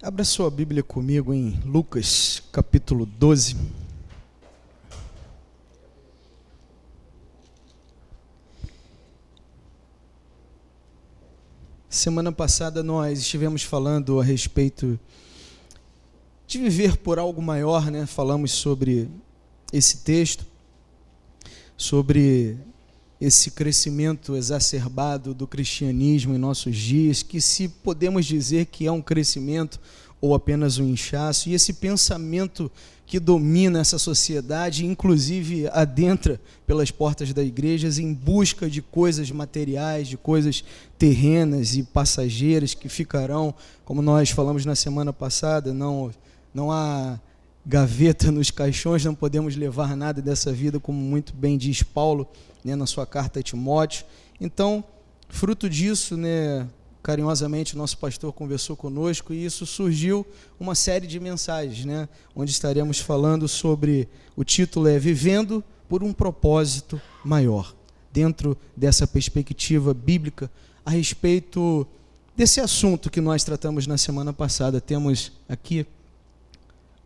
Abra sua Bíblia comigo em Lucas, capítulo 12. Semana passada nós estivemos falando a respeito de viver por algo maior, né? Falamos sobre esse texto, sobre esse crescimento exacerbado do cristianismo em nossos dias, que se podemos dizer que é um crescimento ou apenas um inchaço, e esse pensamento que domina essa sociedade, inclusive adentra pelas portas das igrejas em busca de coisas materiais, de coisas terrenas e passageiras que ficarão, como nós falamos na semana passada, não há gaveta nos caixões, não podemos levar nada dessa vida, como muito bem diz Paulo, né, na sua carta a Timóteo. Então, fruto disso, né, carinhosamente, nosso pastor conversou conosco e isso surgiu uma série de mensagens, né, onde estaremos falando sobre, o título é Vivendo por um Propósito Maior, dentro dessa perspectiva bíblica, a respeito desse assunto que nós tratamos na semana passada. Temos aqui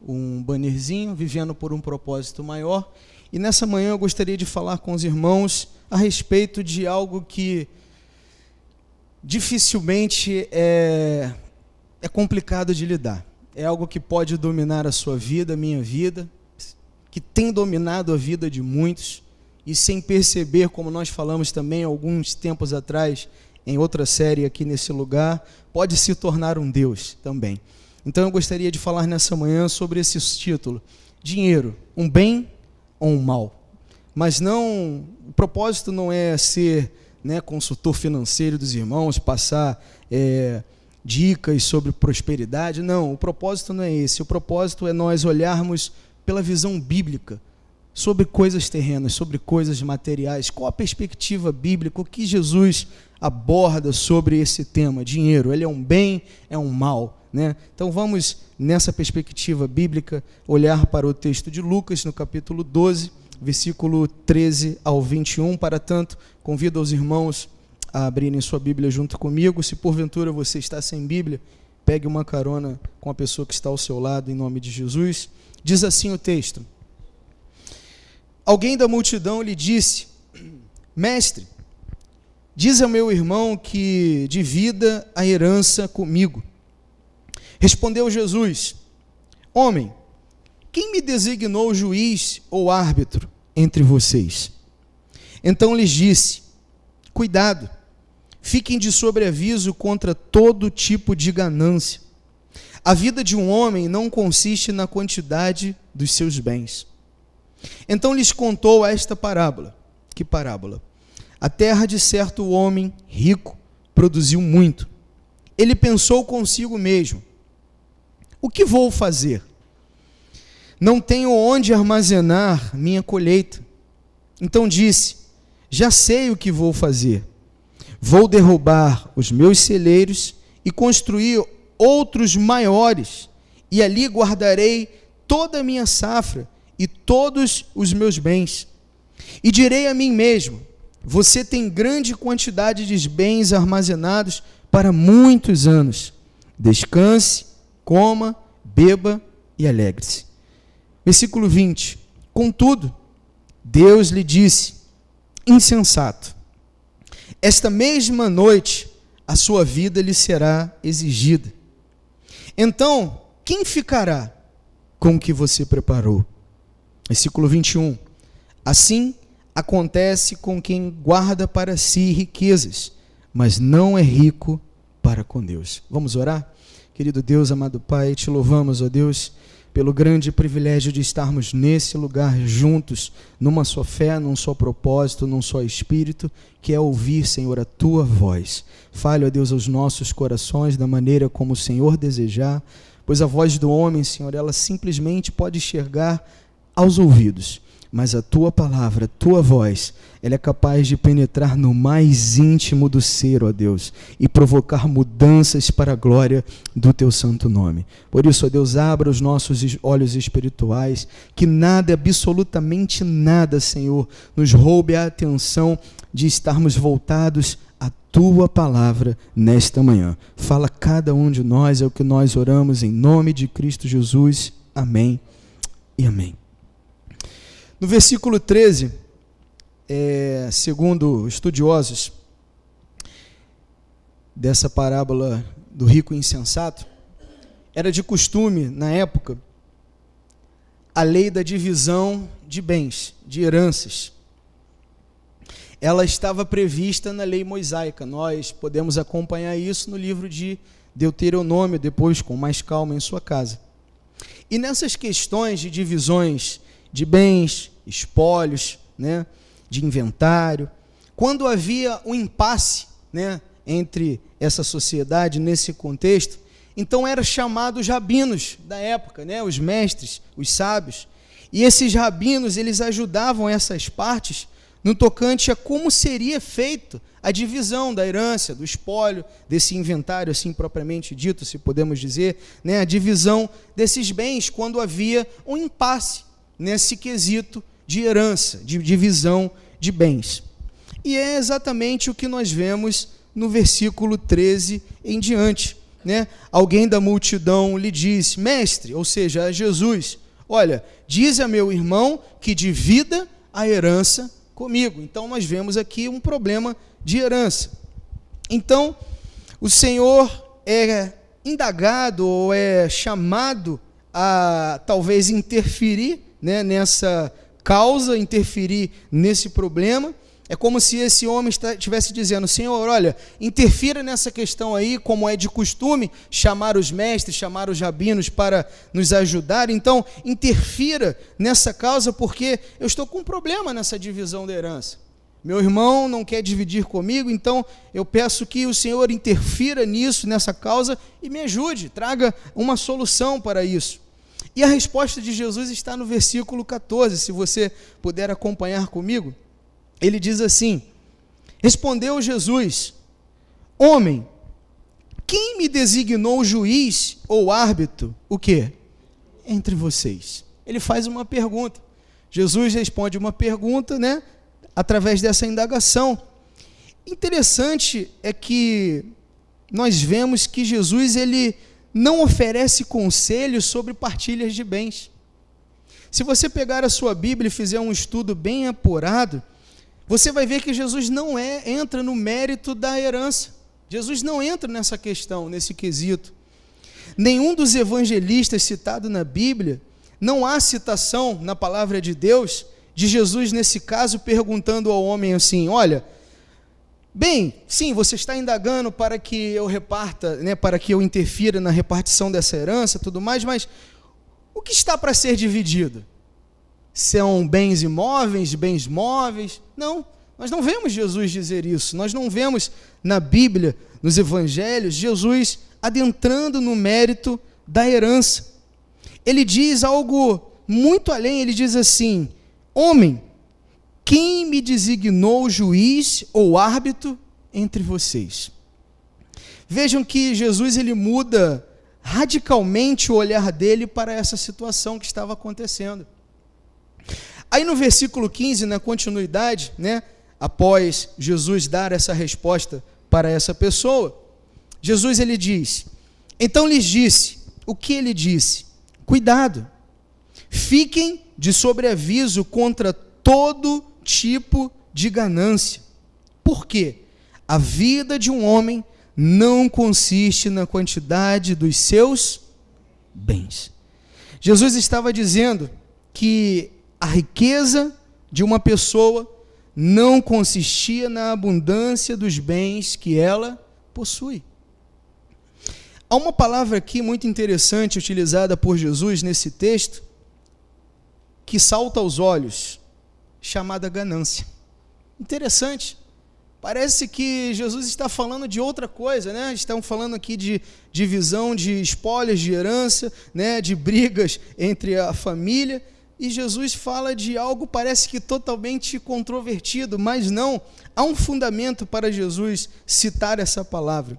um bannerzinho, Vivendo por um Propósito Maior, e nessa manhã eu gostaria de falar com os irmãos a respeito de algo que dificilmente é complicado de lidar. É algo que pode dominar a sua vida, a minha vida, que tem dominado a vida de muitos, e sem perceber, como nós falamos também alguns tempos atrás, em outra série aqui nesse lugar, pode se tornar um Deus também. Então eu gostaria de falar nessa manhã sobre esse título: dinheiro, um bem ou um mal? Mas não, o propósito não é ser, né, consultor financeiro dos irmãos, passar dicas sobre prosperidade. Não, o propósito não é esse. O propósito é nós olharmos pela visão bíblica sobre coisas terrenas, sobre coisas materiais. Qual a perspectiva bíblica, o que Jesus aborda sobre esse tema? Dinheiro, ele é um bem, é um mal, né? Então vamos, nessa perspectiva bíblica, olhar para o texto de Lucas, no capítulo 12, versículo 13 ao 21. Para tanto, convido os irmãos a abrirem sua Bíblia junto comigo. Se porventura você está sem Bíblia, pegue uma carona com a pessoa que está ao seu lado, em nome de Jesus. Diz assim o texto: alguém da multidão lhe disse: Mestre, diz ao meu irmão que divida a herança comigo. Respondeu Jesus: Homem, quem me designou juiz ou árbitro entre vocês? Então lhes disse: Cuidado, fiquem de sobreaviso contra todo tipo de ganância. A vida de um homem não consiste na quantidade dos seus bens. Então lhes contou esta parábola. Que parábola? A terra de certo homem rico produziu muito. Ele pensou consigo mesmo: o que vou fazer? Não tenho onde armazenar minha colheita. Então disse: já sei o que vou fazer. Vou derrubar os meus celeiros e construir outros maiores, e ali guardarei toda a minha safra e todos os meus bens. E direi a mim mesmo: você tem grande quantidade de bens armazenados para muitos anos. Descanse, coma, beba e alegre-se. Versículo 20. Contudo, Deus lhe disse: insensato, esta mesma noite a sua vida lhe será exigida. Então, quem ficará com o que você preparou? Versículo 21. Assim acontece com quem guarda para si riquezas, mas não é rico para com Deus. Vamos orar? Querido Deus, amado Pai, te louvamos, ó Deus, pelo grande privilégio de estarmos nesse lugar juntos, numa só fé, num só propósito, num só espírito, que é ouvir, Senhor, a Tua voz. Fale, ó Deus, aos nossos corações da maneira como o Senhor desejar, pois a voz do homem, Senhor, ela simplesmente pode enxergar aos ouvidos, mas a Tua palavra, a Tua voz, ela é capaz de penetrar no mais íntimo do ser, ó Deus, e provocar mudanças para a glória do Teu santo nome. Por isso, ó Deus, abra os nossos olhos espirituais, que nada, absolutamente nada, Senhor, nos roube a atenção de estarmos voltados a tua palavra nesta manhã. Fala a cada um de nós, é o que nós oramos em nome de Cristo Jesus. Amém e amém. No versículo 13, segundo estudiosos dessa parábola do rico e insensato, era de costume, na época, a lei da divisão de bens, de heranças. Ela estava prevista na lei mosaica. Nós podemos acompanhar isso no livro de Deuteronômio, depois com mais calma em sua casa. E nessas questões de divisões de bens, espólios, né, de inventário, quando havia um impasse, né, entre essa sociedade, nesse contexto, então eram chamados os rabinos da época, né, os mestres, os sábios. E esses rabinos, eles ajudavam essas partes no tocante a como seria feito a divisão da herança, do espólio, desse inventário, assim propriamente dito, se podemos dizer, né, a divisão desses bens, quando havia um impasse nesse quesito de herança, de divisão de bens. E é exatamente o que nós vemos no versículo 13 em diante, né? Alguém da multidão lhe disse: mestre, ou seja, a Jesus, olha, diz a meu irmão que divida a herança comigo. Então nós vemos aqui um problema de herança. Então o Senhor é indagado ou é chamado a talvez interferir, né, nessa causa, interferir nesse problema. É como se esse homem estivesse dizendo: Senhor, olha, interfira nessa questão aí, como é de costume, chamar os mestres, chamar os rabinos para nos ajudar. Então, interfira nessa causa, porque eu estou com um problema nessa divisão da herança. Meu irmão não quer dividir comigo, então eu peço que o Senhor interfira nisso, nessa causa, e me ajude, traga uma solução para isso. E a resposta de Jesus está no versículo 14, se você puder acompanhar comigo. Ele diz assim: respondeu Jesus: homem, quem me designou juiz ou árbitro, o quê? Entre vocês. Ele faz uma pergunta. Jesus responde uma pergunta, né, através dessa indagação. Interessante é que nós vemos que Jesus, ele não oferece conselhos sobre partilhas de bens. Se você pegar a sua Bíblia e fizer um estudo bem apurado, você vai ver que Jesus não entra no mérito da herança. Jesus não entra nessa questão, nesse quesito. Nenhum dos evangelistas citado na Bíblia, não há citação na palavra de Deus de Jesus, nesse caso, perguntando ao homem assim: olha, bem, sim, você está indagando para que eu reparta, né, para que eu interfira na repartição dessa herança, tudo mais, mas o que está para ser dividido? São bens imóveis, bens móveis? Não, nós não vemos Jesus dizer isso. Nós não vemos na Bíblia, nos evangelhos, Jesus adentrando no mérito da herança. Ele diz algo muito além. Ele diz assim: homem, quem me designou juiz ou árbitro entre vocês? Vejam que Jesus, ele muda radicalmente o olhar dele para essa situação que estava acontecendo. Aí no versículo 15, na continuidade, né, após Jesus dar essa resposta para essa pessoa, Jesus, ele diz: então lhes disse, o que ele disse? Cuidado, fiquem de sobreaviso contra todo tipo de ganância. Por quê? A vida de um homem não consiste na quantidade dos seus bens. Jesus estava dizendo que a riqueza de uma pessoa não consistia na abundância dos bens que ela possui. Há uma palavra aqui muito interessante utilizada por Jesus nesse texto, que salta aos olhos, chamada ganância. Interessante. Parece que Jesus está falando de outra coisa, né? Estão falando aqui de divisão de espólios, de herança, né? De brigas entre a família. E Jesus fala de algo, parece que totalmente controvertido, mas não. Há um fundamento para Jesus citar essa palavra.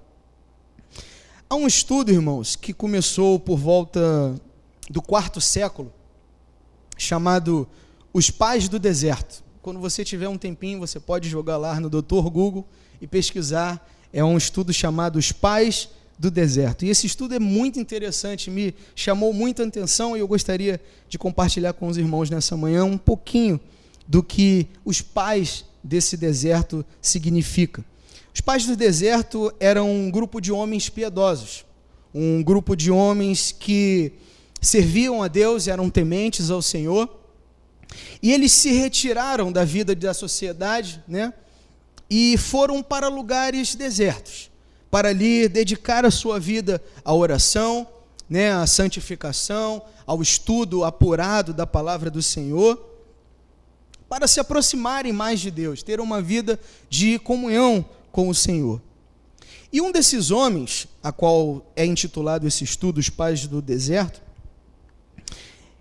Há um estudo, irmãos, que começou por volta do 4º século, chamado Os Pais do Deserto. quando você tiver um tempinho, você pode jogar lá no Dr. Google e pesquisar. É um estudo chamado Os Pais do Deserto. E esse estudo é muito interessante, me chamou muita atenção e eu gostaria de compartilhar com os irmãos nessa manhã um pouquinho do que os pais desse deserto significa. Os pais do deserto eram um grupo de homens piedosos, um grupo de homens que serviam a Deus, eram tementes ao Senhor, e eles se retiraram da vida da sociedade, né, e foram para lugares desertos, para ali dedicar a sua vida à oração, né, à santificação, ao estudo apurado da palavra do Senhor, para se aproximarem mais de Deus, ter uma vida de comunhão com o Senhor. E um desses homens, a qual é intitulado esse estudo, Os Pais do Deserto,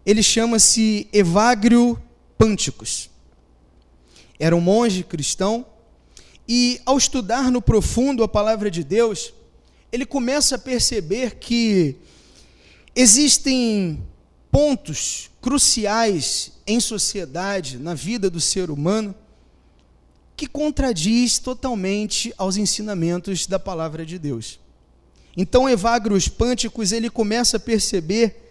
ele chama-se Evagrio Pânticos. Era um monge cristão, e ao estudar no profundo a palavra de Deus, ele começa a perceber que existem pontos cruciais em sociedade, na vida do ser humano, que contradiz totalmente aos ensinamentos da palavra de Deus. Então, Evagrio Pânticos, ele começa a perceber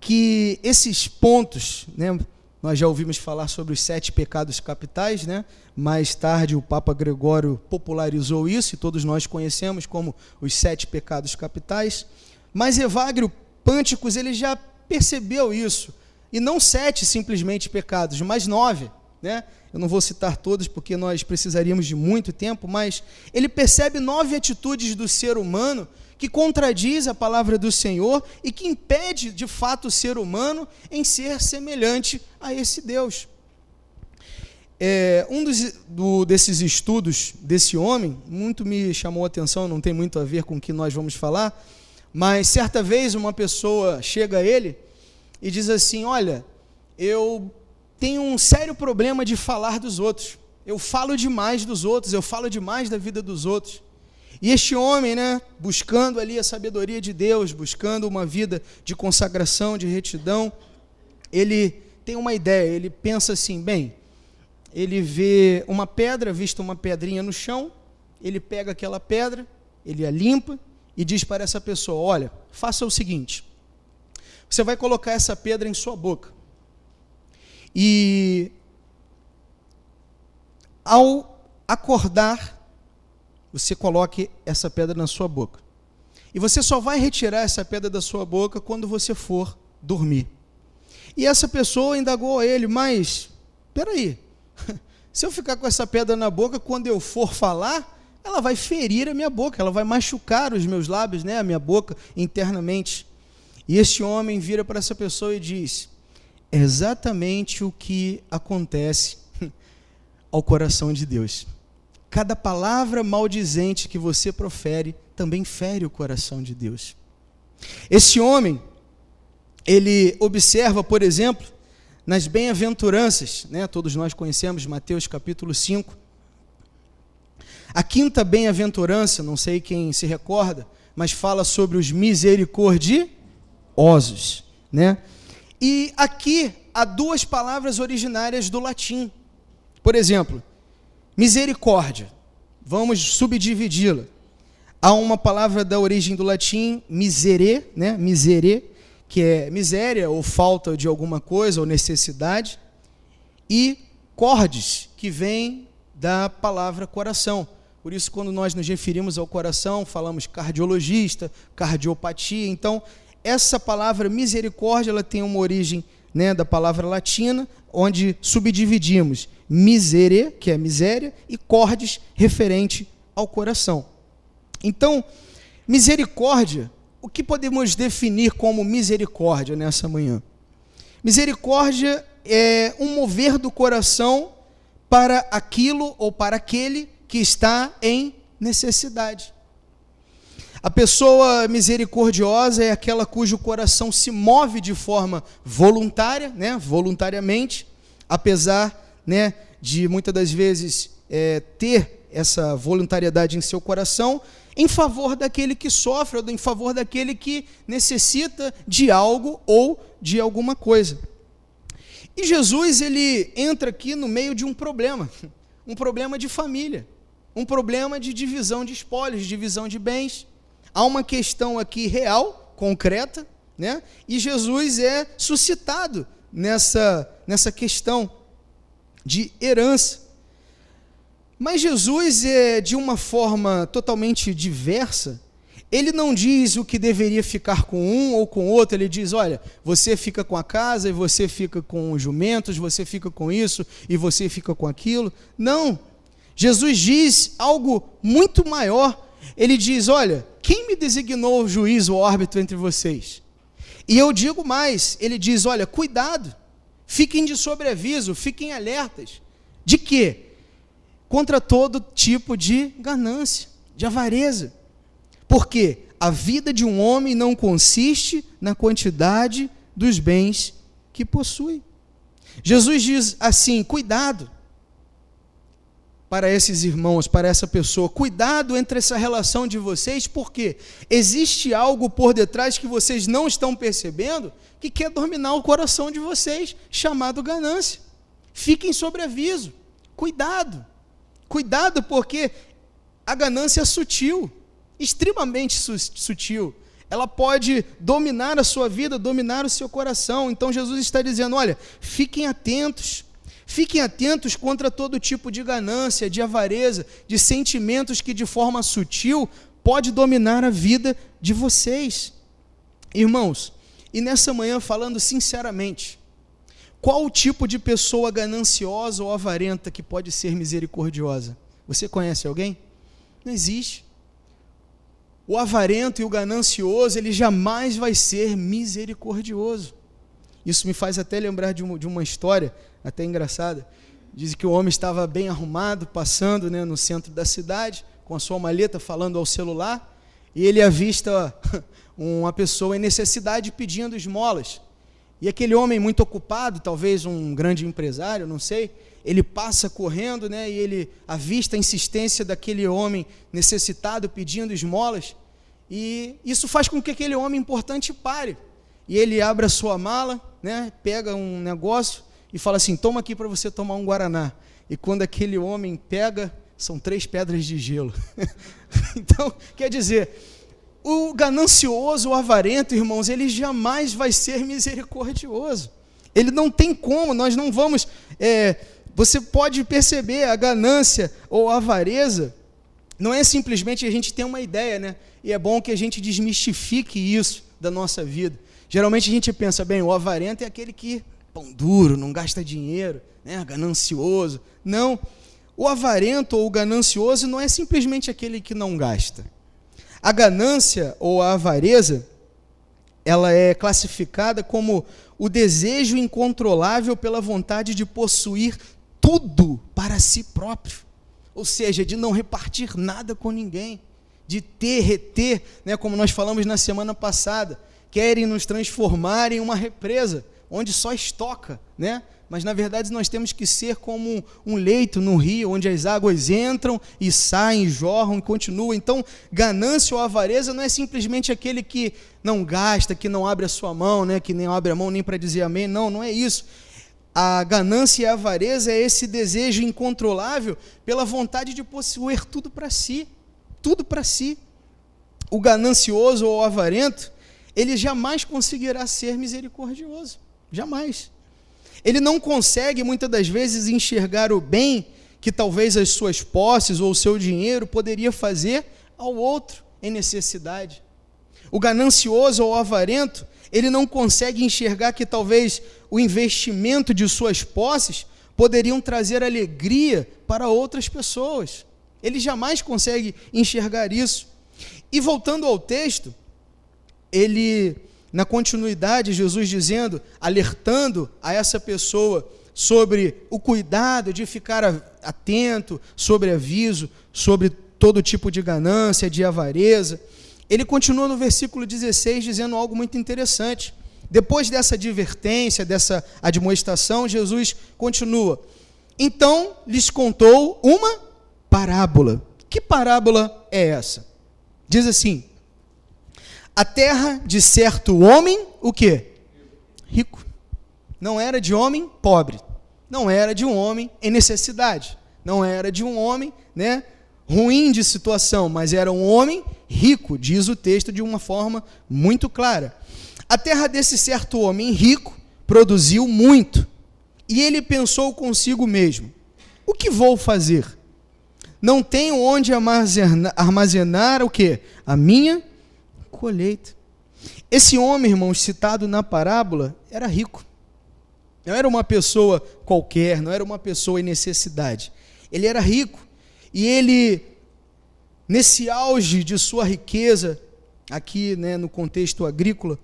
que esses pontos, né, nós já ouvimos falar sobre os 7 pecados capitais, né? Mais tarde o Papa Gregório popularizou isso, e todos nós conhecemos como os 7 pecados capitais, mas Evagrio Pânticos, ele já percebeu isso, e não 7 simplesmente pecados, mas 9, né? Eu não vou citar todos porque nós precisaríamos de muito tempo, mas ele percebe 9 atitudes do ser humano que contradiz a palavra do Senhor e que impede, de fato, o ser humano em ser semelhante a esse Deus. Desses estudos desse homem, muito me chamou a atenção, não tem muito a ver com o que nós vamos falar, mas certa vez uma pessoa chega a ele e diz assim: olha, eu tenho um sério problema de falar dos outros, eu falo demais dos outros, eu falo demais da vida dos outros. E este homem, né, buscando ali a sabedoria de Deus, buscando uma vida de consagração, de retidão, ele tem uma ideia, ele pensa assim, bem, ele vê uma pedra, vista uma pedrinha no chão, ele pega aquela pedra, ele a limpa e diz para essa pessoa: olha, faça o seguinte, você vai colocar essa pedra em sua boca, e ao acordar, você coloque essa pedra na sua boca. E você só vai retirar essa pedra da sua boca quando você for dormir. E essa pessoa indagou a ele: mas, peraí, se eu ficar com essa pedra na boca, quando eu for falar, ela vai ferir a minha boca, ela vai machucar os meus lábios, né, a minha boca internamente. E este homem vira para essa pessoa e diz: é exatamente o que acontece ao coração de Deus. Cada palavra maldizente que você profere também fere o coração de Deus. Esse homem, ele observa, por exemplo, nas bem-aventuranças, né? Todos nós conhecemos Mateus capítulo 5. A 5ª bem-aventurança, não sei quem se recorda, mas fala sobre os misericordiosos, né? E aqui há 2 palavras originárias do latim. Por exemplo, misericórdia, vamos subdividi-la. Há uma palavra da origem do latim, misere, né? Misere, que é miséria ou falta de alguma coisa ou necessidade, e cordes, que vem da palavra coração. Por isso, quando nós nos referimos ao coração, falamos cardiologista, cardiopatia. Então, essa palavra misericórdia, ela tem uma origem, né, da palavra latina, onde subdividimos misere, que é miséria, e cordes, referente ao coração. Então, misericórdia, o que podemos definir como misericórdia nessa manhã? Misericórdia é um mover do coração para aquilo ou para aquele que está em necessidade. A pessoa misericordiosa é aquela cujo coração se move de forma voluntária, né, voluntariamente, apesar, né, de muitas das vezes ter essa voluntariedade em seu coração, em favor daquele que sofre, ou em favor daquele que necessita de algo ou de alguma coisa. E Jesus, ele entra aqui no meio de um problema de família, um problema de divisão de espólios, de divisão de bens. Há uma questão aqui real, concreta, né? E Jesus é suscitado nessa questão de herança. Mas Jesus, de uma forma totalmente diversa, ele não diz o que deveria ficar com um ou com outro, ele diz, olha, você fica com a casa, e você fica com os jumentos, você fica com isso, e você fica com aquilo. Não, Jesus diz algo muito maior. Ele diz, olha, quem me designou o juiz, o árbitro entre vocês? E eu digo mais, ele diz, olha, cuidado, fiquem de sobreaviso, fiquem alertas. De quê? Contra todo tipo de ganância, de avareza. Porque a vida de um homem não consiste na quantidade dos bens que possui. Jesus diz assim, cuidado para esses irmãos, para essa pessoa, cuidado entre essa relação de vocês, porque existe algo por detrás que vocês não estão percebendo, que quer dominar o coração de vocês, chamado ganância. Fiquem sobre aviso, cuidado, porque a ganância é sutil, extremamente sutil, ela pode dominar a sua vida, dominar o seu coração. Então Jesus está dizendo, olha, fiquem atentos contra todo tipo de ganância, de avareza, de sentimentos que de forma sutil pode dominar a vida de vocês. Irmãos, e nessa manhã falando sinceramente, qual o tipo de pessoa gananciosa ou avarenta que pode ser misericordiosa? Você conhece alguém? Não existe. O avarento e o ganancioso, ele jamais vai ser misericordioso. Isso me faz até lembrar de uma história, até engraçada. Diz que o homem estava bem arrumado, passando, né, no centro da cidade, com a sua maleta, falando ao celular, e ele avista uma pessoa em necessidade pedindo esmolas. E aquele homem muito ocupado, talvez um grande empresário, não sei, ele passa correndo, né, e ele avista a insistência daquele homem necessitado pedindo esmolas, e isso faz com que aquele homem importante pare. E ele abre a sua mala, né, pega um negócio e fala assim, toma aqui para você tomar um guaraná. E quando aquele homem pega, são 3 pedras de gelo. Então, quer dizer, o ganancioso, o avarento, irmãos, ele jamais vai ser misericordioso. Ele não tem como, nós não vamos... você pode perceber, a ganância ou a avareza, não é simplesmente a gente ter uma ideia, né? E é bom que a gente desmistifique isso da nossa vida. Geralmente a gente pensa, bem, o avarento é aquele que, pão duro, não gasta dinheiro, né? Ganancioso. Não, o avarento ou o ganancioso não é simplesmente aquele que não gasta. A ganância ou a avareza, ela é classificada como o desejo incontrolável pela vontade de possuir tudo para si próprio, ou seja, de não repartir nada com ninguém, de reter, né, como nós falamos na semana passada, querem nos transformar em uma represa, onde só estoca, né? Mas na verdade nós temos que ser como um leito no rio, onde as águas entram e saem, jorram e continuam. Então, ganância ou avareza não é simplesmente aquele que não gasta, que não abre a sua mão, né? Que nem abre a mão nem para dizer amém. Não, não é isso. A ganância e a avareza é esse desejo incontrolável pela vontade de possuir tudo para si. Tudo para si. O ganancioso ou avarento, ele jamais conseguirá ser misericordioso. Jamais. Ele não consegue, muitas das vezes, enxergar o bem que talvez as suas posses ou o seu dinheiro poderia fazer ao outro em necessidade. O ganancioso ou avarento, ele não consegue enxergar que talvez o investimento de suas posses poderiam trazer alegria para outras pessoas. Ele jamais consegue enxergar isso. E voltando ao texto, ele... Na continuidade, Jesus dizendo, alertando a essa pessoa sobre o cuidado de ficar atento, sobre aviso, sobre todo tipo de ganância, de avareza. Ele continua no versículo 16 dizendo algo muito interessante. Depois dessa advertência, dessa admoestação, Jesus continua. Então lhes contou uma parábola. Que parábola é essa? Diz assim: a terra de certo homem, o quê? Rico. não era de homem pobre, não era de um homem em necessidade, não era de um homem, né, ruim de situação, mas era um homem rico, diz o texto de uma forma muito clara. A terra desse certo homem rico produziu muito, e ele pensou consigo mesmo: o que vou fazer? Não tenho onde armazenar o quê? A minha colheita. Esse homem, irmãos, citado na parábola, era rico. Não era uma pessoa qualquer, não era uma pessoa em necessidade. Ele era rico. E ele, nesse auge de sua riqueza, aqui, né, no contexto agrícola,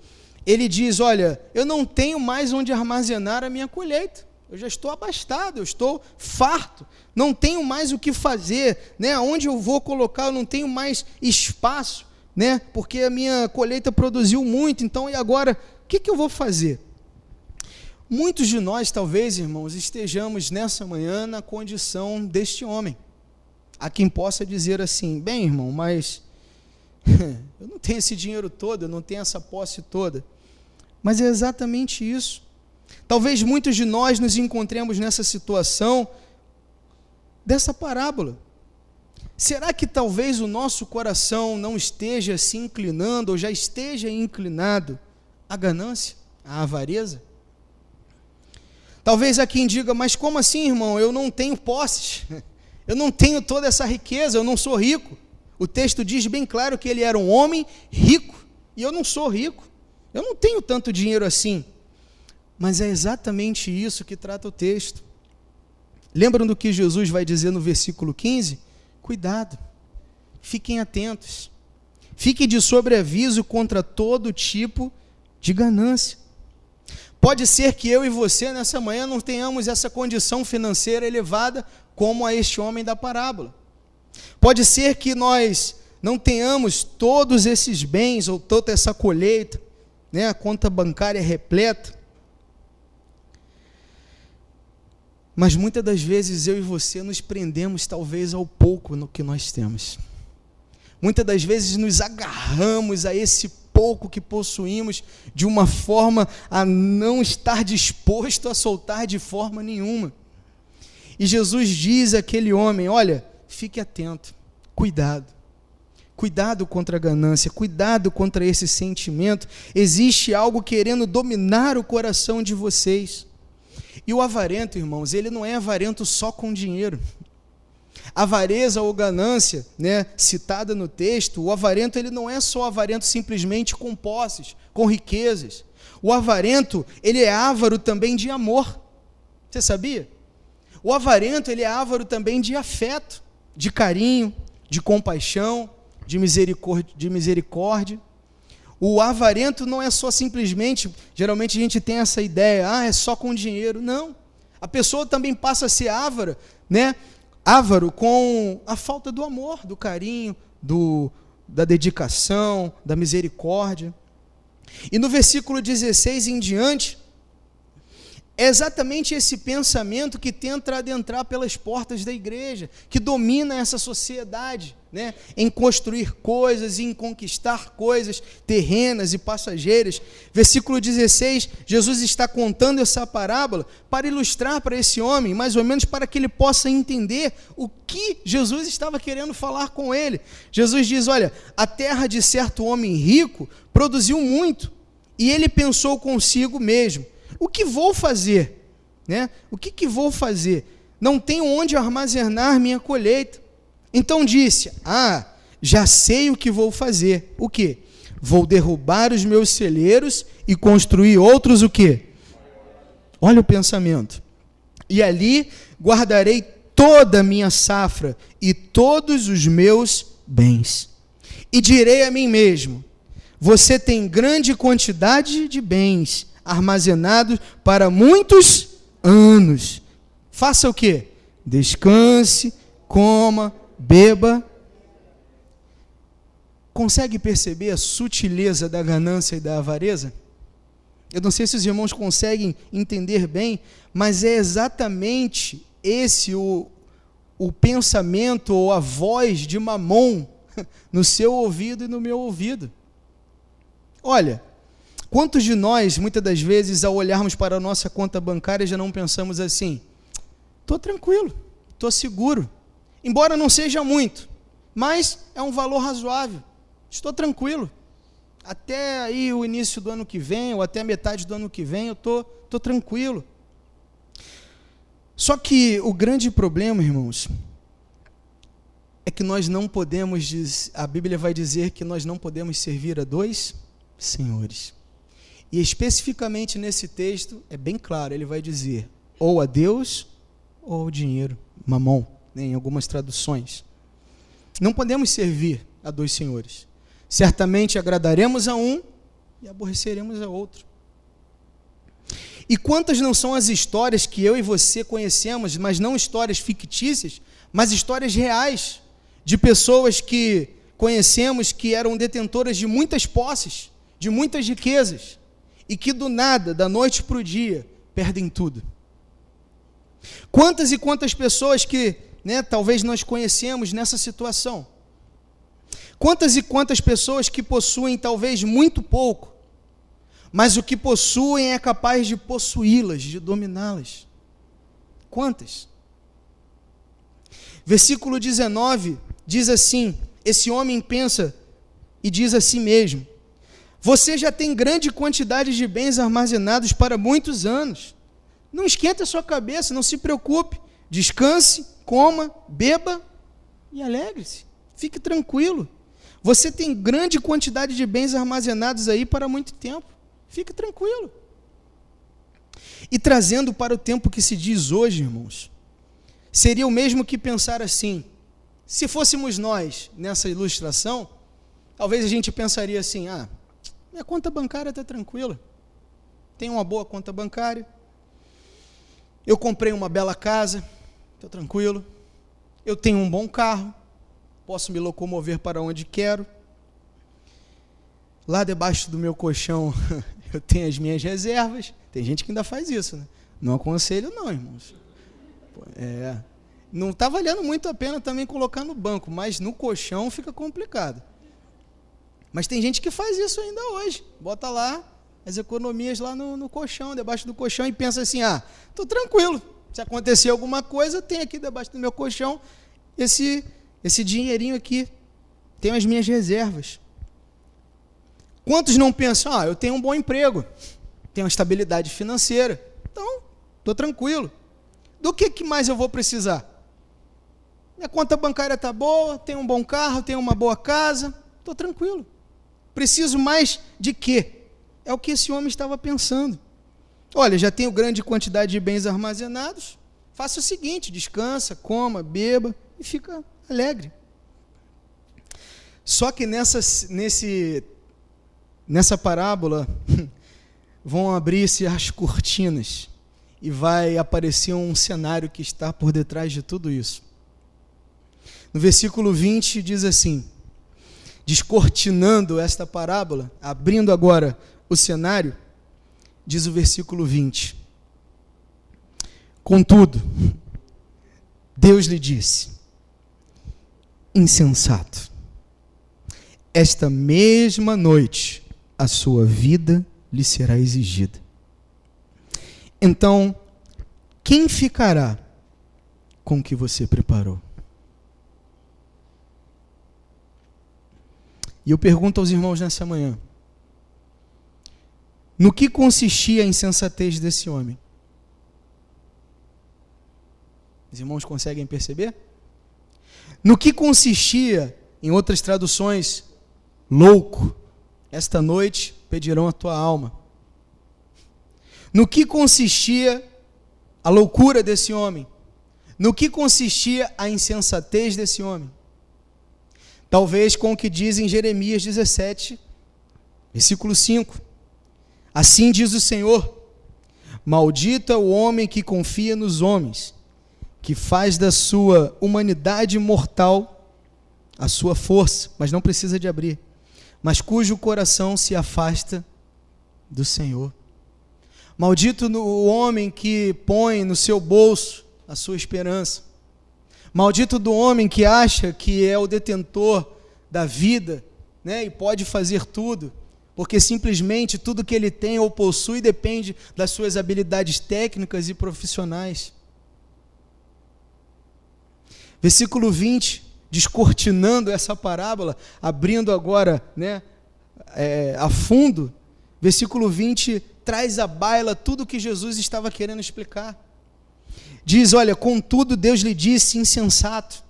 ele diz: olha, eu não tenho mais onde armazenar a minha colheita. Eu já estou abastado, eu estou farto, não tenho mais o que fazer, né? Onde eu vou colocar, eu não tenho mais espaço, né? Porque a minha colheita produziu muito, então e agora, o que eu vou fazer? Muitos de nós, talvez, irmãos, estejamos nessa manhã na condição deste homem. Há quem possa dizer assim: bem, irmão, mas eu não tenho esse dinheiro todo, eu não tenho essa posse toda. Mas é exatamente isso. Talvez muitos de nós nos encontremos nessa situação dessa parábola. Será que talvez o nosso coração não esteja se inclinando, ou já esteja inclinado à ganância, à avareza? Talvez há quem diga: mas como assim, irmão? Eu não tenho posses, eu não tenho toda essa riqueza, eu não sou rico. O texto diz bem claro que ele era um homem rico, e eu não sou rico, eu não tenho tanto dinheiro assim. Mas é exatamente isso que trata o texto. Lembram do que Jesus vai dizer no versículo 15? Cuidado, fiquem atentos, fiquem de sobreaviso contra todo tipo de ganância. Pode ser que eu e você nessa manhã não tenhamos essa condição financeira elevada como a este homem da parábola. Pode ser que nós não tenhamos todos esses bens ou toda essa colheita, né, a conta bancária repleta. Mas muitas das vezes eu e você nos prendemos talvez ao pouco no que nós temos. Muitas das vezes nos agarramos a esse pouco que possuímos de uma forma a não estar disposto a soltar de forma nenhuma. E Jesus diz àquele homem: olha, fique atento, cuidado. Cuidado contra a ganância, cuidado contra esse sentimento. Existe algo querendo dominar o coração de vocês. E o avarento, irmãos, ele não é avarento só com dinheiro. Avareza ou ganância, né, citada no texto, o avarento ele não é só avarento simplesmente com posses, com riquezas. O avarento, ele é avaro também de amor. Você sabia? O avarento, ele é avaro também de afeto, de carinho, de compaixão, de misericórdia. O avarento não é só simplesmente, geralmente a gente tem essa ideia, é só com dinheiro. Não. A pessoa também passa a ser ávara, né? Ávaro com a falta do amor, do carinho, da dedicação, da misericórdia. E no versículo 16 em diante, é exatamente esse pensamento que tenta adentrar pelas portas da igreja, que domina essa sociedade, né, em construir coisas, em conquistar coisas terrenas e passageiras. Versículo 16, Jesus está contando essa parábola para ilustrar para esse homem, mais ou menos para que ele possa entender o que Jesus estava querendo falar com ele. Jesus diz: olha, a terra de certo homem rico produziu muito, e ele pensou consigo mesmo: o que vou fazer? Né? O que vou fazer? Não tenho onde armazenar minha colheita. Então disse: já sei o que vou fazer. O quê? Vou derrubar os meus celeiros e construir outros o quê? Olha o pensamento. E ali guardarei toda a minha safra e todos os meus bens. E direi a mim mesmo: você tem grande quantidade de bens armazenados para muitos anos. Faça o quê? Descanse, coma, beba. Consegue perceber a sutileza da ganância e da avareza? Eu não sei se os irmãos conseguem entender bem, mas é exatamente esse o pensamento ou a voz de Mamon no seu ouvido e no meu ouvido. Olha, Quantos de nós, muitas das vezes, ao olharmos para a nossa conta bancária, já não pensamos assim, estou tranquilo, estou seguro, embora não seja muito, mas é um valor razoável, estou tranquilo, até aí o início do ano que vem, ou até a metade do ano que vem, eu estou tranquilo. Só que o grande problema, irmãos, é que nós não podemos, a Bíblia vai dizer que nós não podemos servir a dois senhores. E especificamente nesse texto, é bem claro, ele vai dizer, ou a Deus, ou ao dinheiro, mamon, né, em algumas traduções. Não podemos servir a dois senhores. Certamente agradaremos a um e aborreceremos a outro. E quantas não são as histórias que eu e você conhecemos, mas não histórias fictícias, mas histórias reais, de pessoas que conhecemos que eram detentoras de muitas posses, de muitas riquezas, e que do nada, da noite para o dia, perdem tudo. Quantas e quantas pessoas que, talvez nós conhecemos nessa situação. Quantas e quantas pessoas que possuem talvez muito pouco, mas o que possuem é capaz de possuí-las, de dominá-las. Quantas? Versículo 19 diz assim, esse homem pensa e diz a si mesmo, você já tem grande quantidade de bens armazenados para muitos anos. Não esquenta a sua cabeça, não se preocupe. Descanse, coma, beba e alegre-se. Fique tranquilo. Você tem grande quantidade de bens armazenados aí para muito tempo. Fique tranquilo. E trazendo para o tempo que se diz hoje, irmãos, seria o mesmo que pensar assim, se fôssemos nós nessa ilustração, talvez a gente pensaria assim, minha conta bancária está tranquila, tenho uma boa conta bancária, eu comprei uma bela casa, estou tranquilo, eu tenho um bom carro, posso me locomover para onde quero, lá debaixo do meu colchão eu tenho as minhas reservas, tem gente que ainda faz isso, né? Não aconselho não, irmãos. Não está valendo muito a pena também colocar no banco, mas no colchão fica complicado. Mas tem gente que faz isso ainda hoje, bota lá as economias lá no colchão, debaixo do colchão e pensa assim, estou tranquilo, se acontecer alguma coisa, tem aqui debaixo do meu colchão esse dinheirinho aqui, tenho as minhas reservas. Quantos não pensam, eu tenho um bom emprego, tenho uma estabilidade financeira, então estou tranquilo. Do que mais eu vou precisar? Minha conta bancária está boa, tenho um bom carro, tenho uma boa casa, estou tranquilo. Preciso mais de quê? É o que esse homem estava pensando. Olha, já tenho grande quantidade de bens armazenados, faça o seguinte, descansa, coma, beba e fica alegre. Só que nessa parábola vão abrir-se as cortinas e vai aparecer um cenário que está por detrás de tudo isso. No versículo 20 diz assim, descortinando esta parábola, abrindo agora o cenário, diz o versículo 20, contudo, Deus lhe disse, insensato, esta mesma noite a sua vida lhe será exigida. Então, quem ficará com o que você preparou? E eu pergunto aos irmãos nessa manhã, no que consistia a insensatez desse homem? Os irmãos conseguem perceber? No que consistia, em outras traduções, louco, esta noite pedirão a tua alma. No que consistia a loucura desse homem? No que consistia a insensatez desse homem? Talvez com o que diz em Jeremias 17, versículo 5. Assim diz o Senhor, maldito é o homem que confia nos homens, que faz da sua humanidade mortal a sua força, mas não precisa de abrir, mas cujo coração se afasta do Senhor. Maldito o homem que põe no seu bolso a sua esperança. Maldito do homem que acha que é o detentor da vida, e pode fazer tudo. porque simplesmente tudo que ele tem ou possui depende das suas habilidades técnicas e profissionais. Versículo 20, descortinando essa parábola, abrindo agora, a fundo, versículo 20 traz à baila tudo o que Jesus estava querendo explicar. Diz, olha, contudo Deus lhe disse, insensato,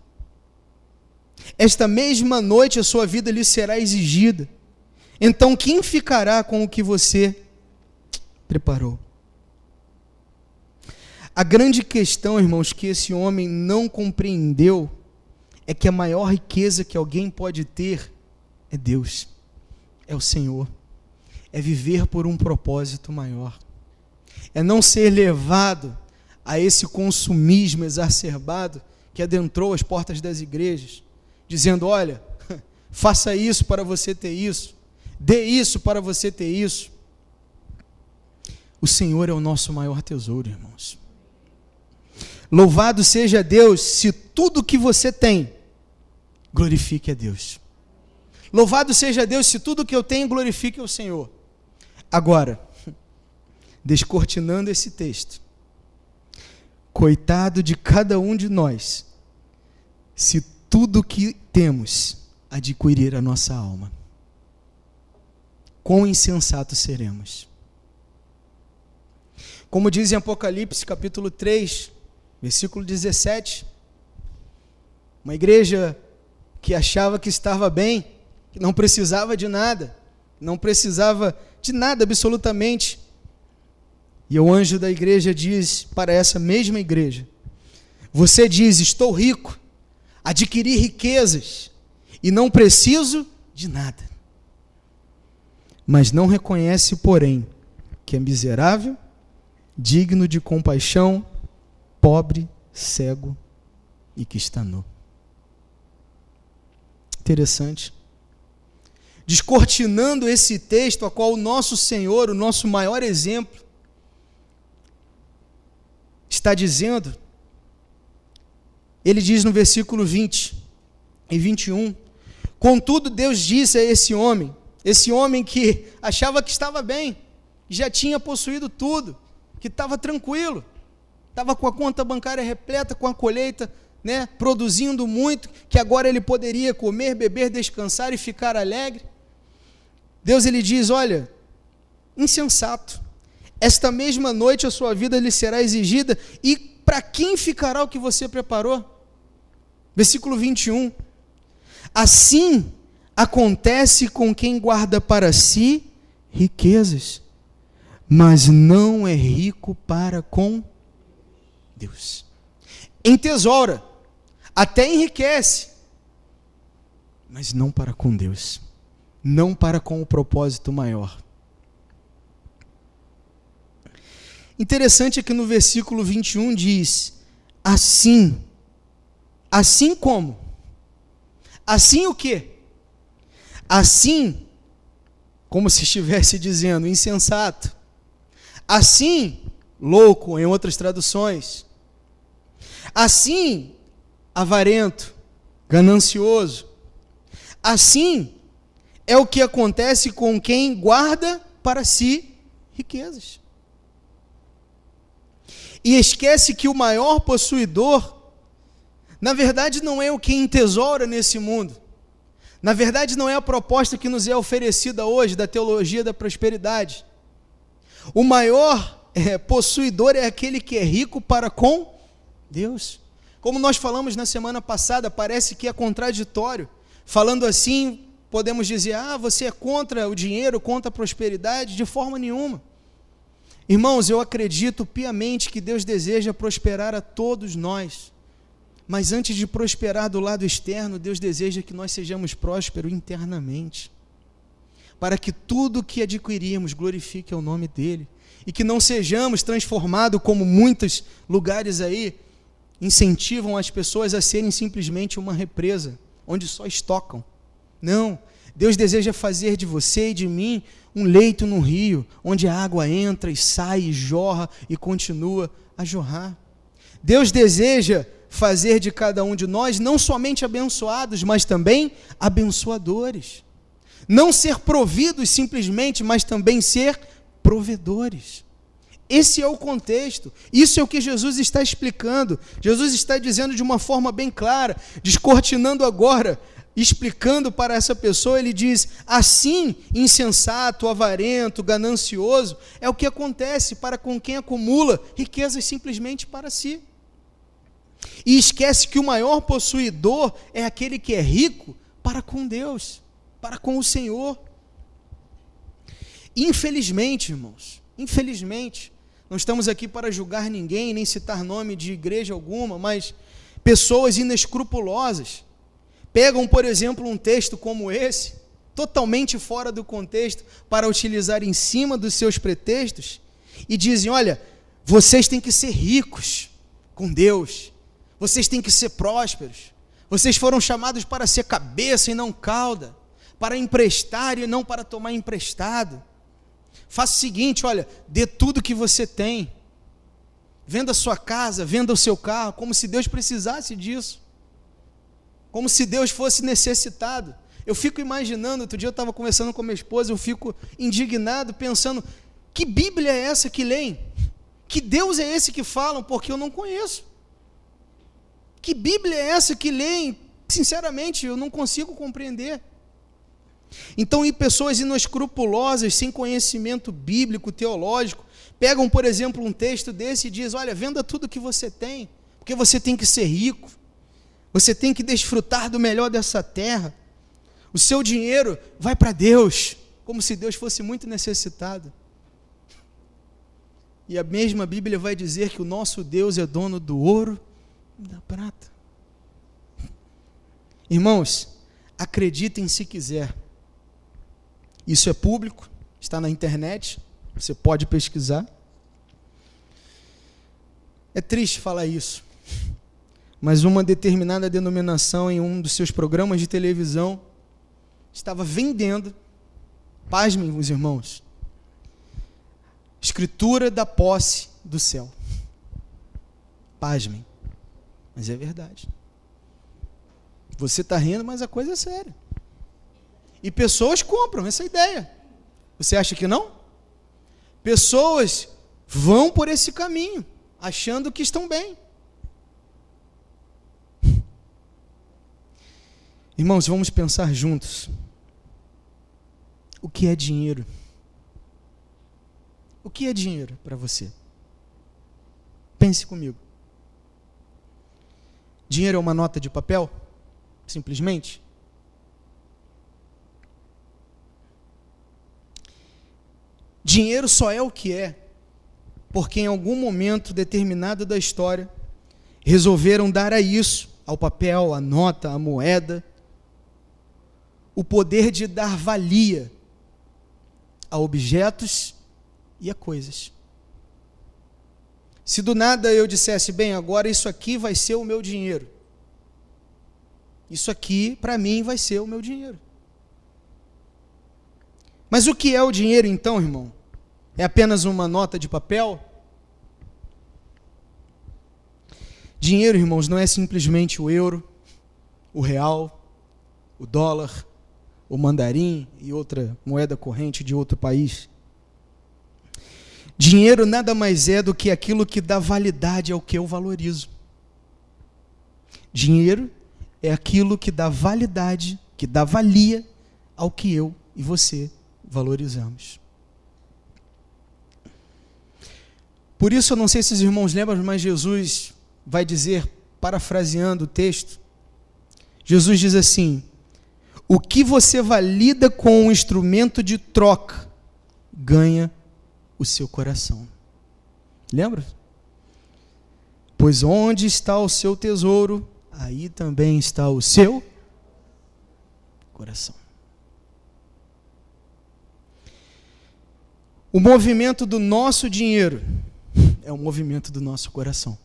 esta mesma noite a sua vida lhe será exigida, então quem ficará com o que você preparou? A grande questão, irmãos, que esse homem não compreendeu, é que a maior riqueza que alguém pode ter é Deus, é o Senhor, é viver por um propósito maior, é não ser levado a esse consumismo exacerbado que adentrou as portas das igrejas, dizendo, olha, faça isso para você ter isso, dê isso para você ter isso. O Senhor é o nosso maior tesouro, irmãos. Louvado seja Deus se tudo que você tem glorifique a Deus. Louvado seja Deus se tudo que eu tenho glorifique ao Senhor. Agora, descortinando esse texto, coitado de cada um de nós, se tudo que temos adquirir a nossa alma. Quão insensatos seremos. Como diz em Apocalipse capítulo 3, versículo 17, uma igreja que achava que estava bem, que não precisava de nada absolutamente. E o anjo da igreja diz para essa mesma igreja, você diz, estou rico, adquiri riquezas e não preciso de nada. Mas não reconhece, porém, que é miserável, digno de compaixão, pobre, cego e que está nu. Interessante. Descortinando esse texto, a qual o nosso Senhor, o nosso maior exemplo, está dizendo, ele diz no versículo 20 e 21, contudo Deus disse a esse homem que achava que estava bem, já tinha possuído tudo, que estava tranquilo, estava com a conta bancária repleta, com a colheita, produzindo muito, que agora ele poderia comer, beber, descansar e ficar alegre. Deus ele diz, olha, insensato, esta mesma noite a sua vida lhe será exigida, e para quem ficará o que você preparou? Versículo 21, assim acontece com quem guarda para si riquezas, mas não é rico para com Deus. Entesoura, até enriquece, mas não para com Deus, não para com o propósito maior. Interessante é que no versículo 21 diz, assim como? Assim o quê? Assim, como se estivesse dizendo, insensato. Assim, louco, em outras traduções. Assim, avarento, ganancioso. Assim, é o que acontece com quem guarda para si riquezas. E esquece que o maior possuidor, na verdade, não é o que entesoura nesse mundo. Na verdade, não é a proposta que nos é oferecida hoje da teologia da prosperidade. O maior possuidor é aquele que é rico para com Deus. Como nós falamos na semana passada, parece que é contraditório. Falando assim, podemos dizer, você é contra o dinheiro, contra a prosperidade? De forma nenhuma. Irmãos, eu acredito piamente que Deus deseja prosperar a todos nós. Mas antes de prosperar do lado externo, Deus deseja que nós sejamos prósperos internamente. Para que tudo que adquirimos glorifique o nome dEle. E que não sejamos transformados como muitos lugares aí incentivam as pessoas a serem simplesmente uma represa, onde só estocam. Não, Deus deseja fazer de você e de mim um leito no rio, onde a água entra e sai, e jorra e continua a jorrar. Deus deseja fazer de cada um de nós não somente abençoados, mas também abençoadores. Não ser providos simplesmente, mas também ser provedores. Esse é o contexto, isso é o que Jesus está explicando. Jesus está dizendo de uma forma bem clara, descortinando agora, explicando para essa pessoa, ele diz: assim, insensato, avarento, ganancioso, é o que acontece para com quem acumula riquezas simplesmente para si. E esquece que o maior possuidor é aquele que é rico para com Deus, para com o Senhor. Infelizmente, irmãos, infelizmente, não estamos aqui para julgar ninguém, nem citar nome de igreja alguma, mas pessoas inescrupulosas pegam, por exemplo, um texto como esse, totalmente fora do contexto, para utilizar em cima dos seus pretextos, e dizem: olha, vocês têm que ser ricos com Deus, vocês têm que ser prósperos, vocês foram chamados para ser cabeça e não cauda, para emprestar e não para tomar emprestado. Faça o seguinte, olha, dê tudo que você tem, venda a sua casa, venda o seu carro, como se Deus precisasse disso, como se Deus fosse necessitado. Eu fico imaginando, outro dia eu estava conversando com minha esposa, eu fico indignado, pensando, que Bíblia é essa que leem? Que Deus é esse que falam? Porque eu não conheço. Que Bíblia é essa que leem? Sinceramente, eu não consigo compreender. Então, e pessoas inescrupulosas, sem conhecimento bíblico, teológico, pegam, por exemplo, um texto desse e dizem: olha, venda tudo que você tem, porque você tem que ser rico, você tem que desfrutar do melhor dessa terra, o seu dinheiro vai para Deus, como se Deus fosse muito necessitado. E a mesma Bíblia vai dizer que o nosso Deus é dono do ouro e da prata. Irmãos, acreditem se quiser, isso é público, está na internet, você pode pesquisar. É triste falar isso, mas uma determinada denominação em um dos seus programas de televisão estava vendendo, pasmem os irmãos, escritura da posse do céu. Pasmem, mas é verdade. Você está rindo, mas a coisa é séria. E pessoas compram essa ideia. Você acha que não? Pessoas vão por esse caminho, achando que estão bem. Irmãos, vamos pensar juntos. O que é dinheiro? O que é dinheiro para você? Pense comigo. Dinheiro é uma nota de papel? Simplesmente? Dinheiro só é o que é, porque em algum momento determinado da história, resolveram dar a isso, ao papel, à nota, à moeda, o poder de dar valia a objetos e a coisas. Se do nada eu dissesse: bem, agora isso aqui vai ser o meu dinheiro, isso aqui para mim vai ser o meu dinheiro. Mas o que é o dinheiro então, irmão? É apenas uma nota de papel? Dinheiro, irmãos, não é simplesmente o euro, o real, o dólar, o mandarim e outra moeda corrente de outro país. Dinheiro nada mais é do que aquilo que dá validade ao que eu valorizo. Dinheiro é aquilo que dá validade, que dá valia ao que eu e você valorizamos. Por isso, eu não sei se os irmãos lembram, mas Jesus vai dizer, parafraseando o texto, Jesus diz assim: o que você valida com um instrumento de troca, ganha o seu coração. Lembra? Pois onde está o seu tesouro, aí também está o seu coração. O movimento do nosso dinheiro é o movimento do nosso coração.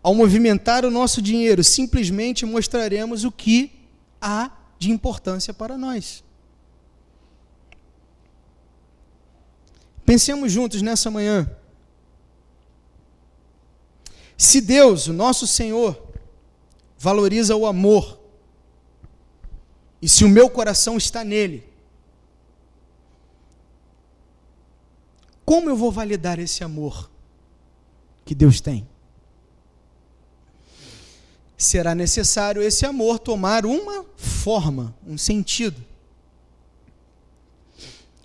Ao movimentar o nosso dinheiro, simplesmente mostraremos o que há de importância para nós. Pensemos juntos nessa manhã. Se Deus, o nosso Senhor, valoriza o amor, e se o meu coração está nele, como eu vou validar esse amor que Deus tem? Será necessário esse amor tomar uma forma, um sentido.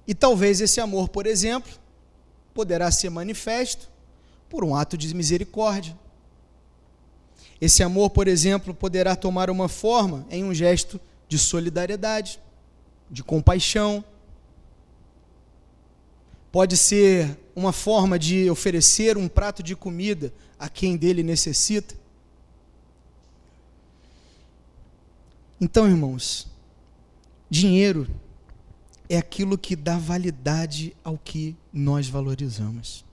E talvez esse amor, por exemplo, poderá ser manifesto por um ato de misericórdia. Esse amor, por exemplo, poderá tomar uma forma em um gesto de solidariedade, de compaixão. Pode ser uma forma de oferecer um prato de comida a quem dele necessita. Então, irmãos, dinheiro é aquilo que dá validade ao que nós valorizamos.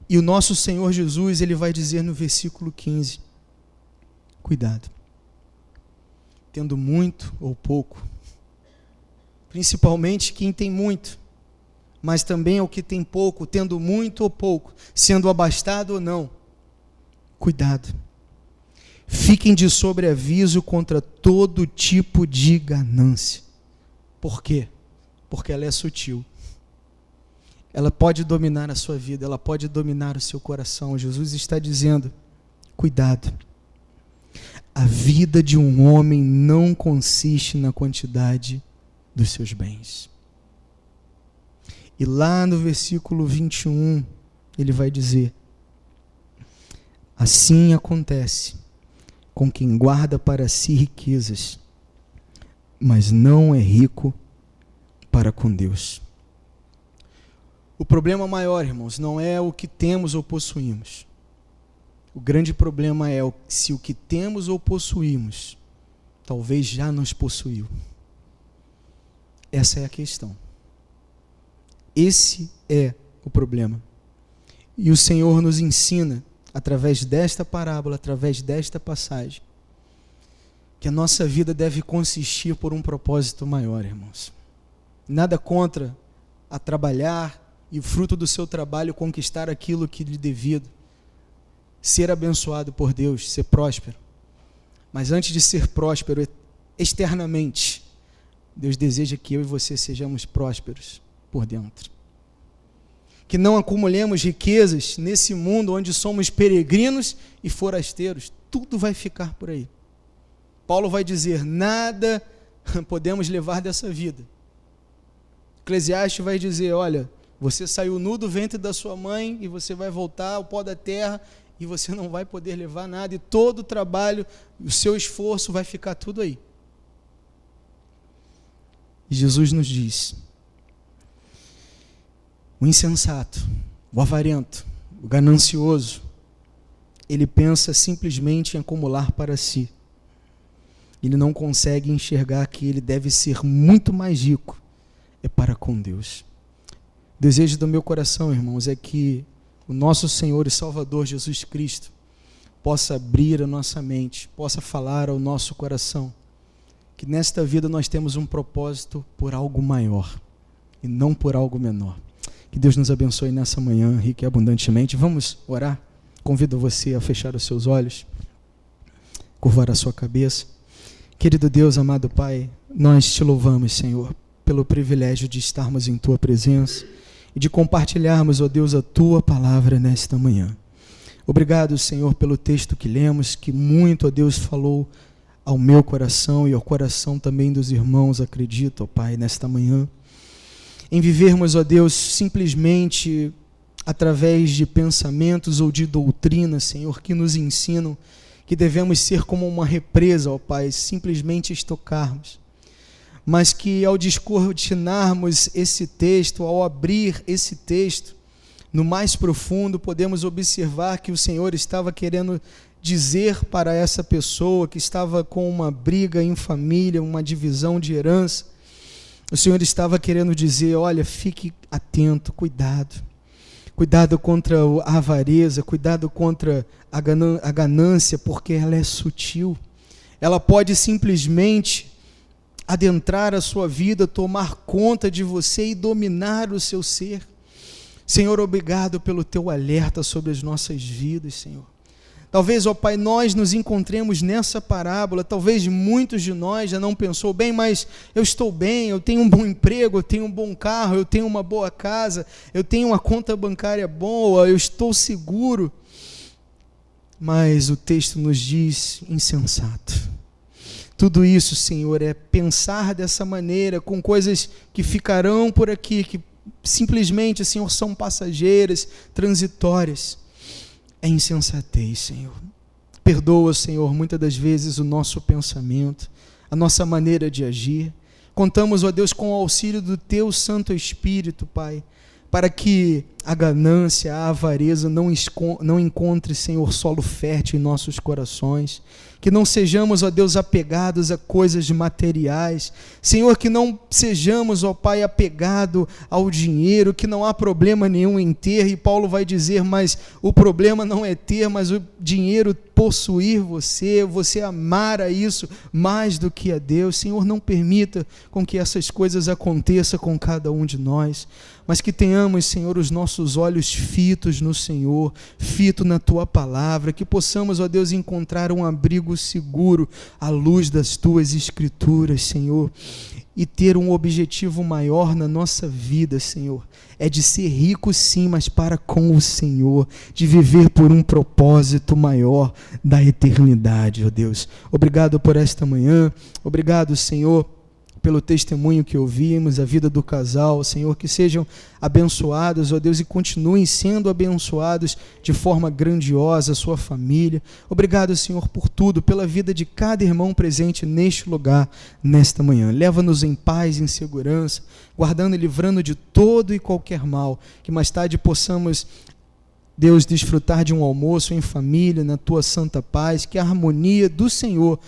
E o nosso Senhor Jesus, ele vai dizer no versículo 15, cuidado, tendo muito ou pouco, principalmente quem tem muito, mas também ao que tem pouco, tendo muito ou pouco, sendo abastado ou não, cuidado. Fiquem de sobreaviso contra todo tipo de ganância. Por quê? Porque ela é sutil. Ela pode dominar a sua vida, ela pode dominar o seu coração. Jesus está dizendo, cuidado. A vida de um homem não consiste na quantidade dos seus bens. E lá no versículo 21, ele vai dizer, assim acontece com quem guarda para si riquezas, mas não é rico para com Deus. O problema maior, irmãos, não é o que temos ou possuímos. O grande problema é se o que temos ou possuímos, talvez já nos possuiu. Essa é a questão. Esse é o problema. E o Senhor nos ensina, através desta parábola, através desta passagem, que a nossa vida deve consistir por um propósito maior, irmãos. Nada contra a trabalhar e o fruto do seu trabalho conquistar aquilo que lhe devido, ser abençoado por Deus, ser próspero. Mas antes de ser próspero externamente, Deus deseja que eu e você sejamos prósperos por dentro. Que não acumulemos riquezas nesse mundo onde somos peregrinos e forasteiros. Tudo vai ficar por aí. Paulo vai dizer, nada podemos levar dessa vida. Eclesiastes vai dizer, olha, você saiu nu do ventre da sua mãe e você vai voltar ao pó da terra e você não vai poder levar nada e todo o trabalho, o seu esforço vai ficar tudo aí. E Jesus nos diz, o insensato, o avarento, o ganancioso, ele pensa simplesmente em acumular para si. Ele não consegue enxergar que ele deve ser muito mais rico, é para com Deus. O desejo do meu coração, irmãos, é que o nosso Senhor e Salvador Jesus Cristo possa abrir a nossa mente, possa falar ao nosso coração, que nesta vida nós temos um propósito por algo maior e não por algo menor. Que Deus nos abençoe nessa manhã, rica e abundantemente. Vamos orar? Convido você a fechar os seus olhos, curvar a sua cabeça. Querido Deus, amado Pai, nós te louvamos, Senhor, pelo privilégio de estarmos em Tua presença e de compartilharmos, ó Deus, a Tua palavra nesta manhã. Obrigado, Senhor, pelo texto que lemos, que muito, ó Deus, falou ao meu coração e ao coração também dos irmãos, acredito, ó Pai, nesta manhã. Em vivermos, ó Deus, simplesmente através de pensamentos ou de doutrina, Senhor, que nos ensinam que devemos ser como uma represa, ó Pai, simplesmente estocarmos. Mas que ao descortinarmos esse texto, ao abrir esse texto, no mais profundo, podemos observar que o Senhor estava querendo dizer para essa pessoa que estava com uma briga em família, uma divisão de herança, o Senhor estava querendo dizer, olha, fique atento, cuidado contra a avareza, cuidado contra a ganância, porque ela é sutil, ela pode simplesmente adentrar a sua vida, tomar conta de você e dominar o seu ser. Senhor, obrigado pelo teu alerta sobre as nossas vidas, Senhor. Talvez, ó Pai, nós nos encontremos nessa parábola, talvez muitos de nós já não pensou bem, mas eu estou bem, eu tenho um bom emprego, eu tenho um bom carro, eu tenho uma boa casa, eu tenho uma conta bancária boa, eu estou seguro. Mas o texto nos diz insensato. Tudo isso, Senhor, é pensar dessa maneira, com coisas que ficarão por aqui, que simplesmente, Senhor, são passageiras, transitórias. É insensatez, Senhor. Perdoa, Senhor, muitas das vezes o nosso pensamento, a nossa maneira de agir. Contamos, ó Deus, com o auxílio do Teu Santo Espírito, Pai, para que a ganância, a avareza não encontre, Senhor, solo fértil em nossos corações. Que não sejamos, ó Deus, apegados a coisas materiais. Senhor, que não sejamos, ó Pai, apegados ao dinheiro, que não há problema nenhum em ter. E Paulo vai dizer, mas o problema não é ter, mas o dinheiro possuir você amar a isso mais do que a Deus. Senhor, não permita com que essas coisas aconteçam com cada um de nós, mas que tenhamos, Senhor, os nossos olhos fitos no Senhor, fito na Tua palavra, que possamos, ó Deus, encontrar um abrigo seguro à luz das Tuas Escrituras, Senhor, e ter um objetivo maior na nossa vida, Senhor, é de ser rico sim, mas para com o Senhor, de viver por um propósito maior da eternidade, ó Deus. Obrigado por esta manhã, obrigado, Senhor, pelo testemunho que ouvimos, a vida do casal, Senhor, que sejam abençoados, ó Deus, e continuem sendo abençoados de forma grandiosa, a sua família. Obrigado, Senhor, por tudo, pela vida de cada irmão presente neste lugar, nesta manhã. Leva-nos em paz, em segurança, guardando e livrando de todo e qualquer mal, que mais tarde possamos, Deus, desfrutar de um almoço em família, na Tua santa paz, que a harmonia do Senhor,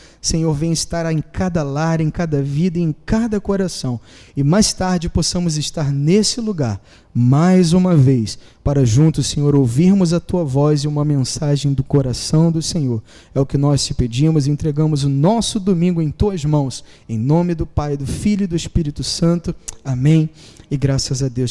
venha estar em cada lar, em cada vida, em cada coração. E mais tarde possamos estar nesse lugar, mais uma vez, para juntos, Senhor, ouvirmos a Tua voz e uma mensagem do coração do Senhor. É o que nós te pedimos e entregamos o nosso domingo em Tuas mãos, em nome do Pai, do Filho e do Espírito Santo. Amém. E graças a Deus.